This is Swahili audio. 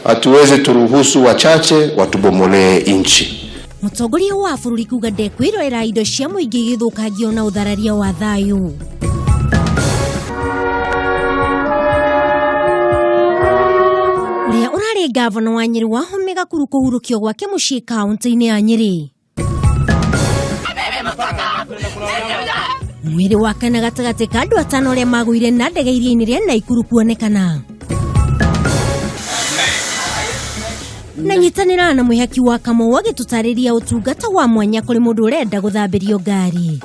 hatuwezi turuhusu wachache watubomolee nchi. Mutongoria wa bururi kuga ndekwirorera indo cia muingi githukagio na uthararia wa thayu. Uria urari gavana wa Nyeri wahomega kuru kuhurukio gwake mucii kaunti-ini ya Nyeri. Mwiri wa kana gatagati ka andu 5 aria maguire na ndege iria-ini ria Naikuru kuonekana. Na nyitanira na mwihaki wa Kamau agitutariria utungata wa mwanya kuri mundu urenda guthambirio ngari.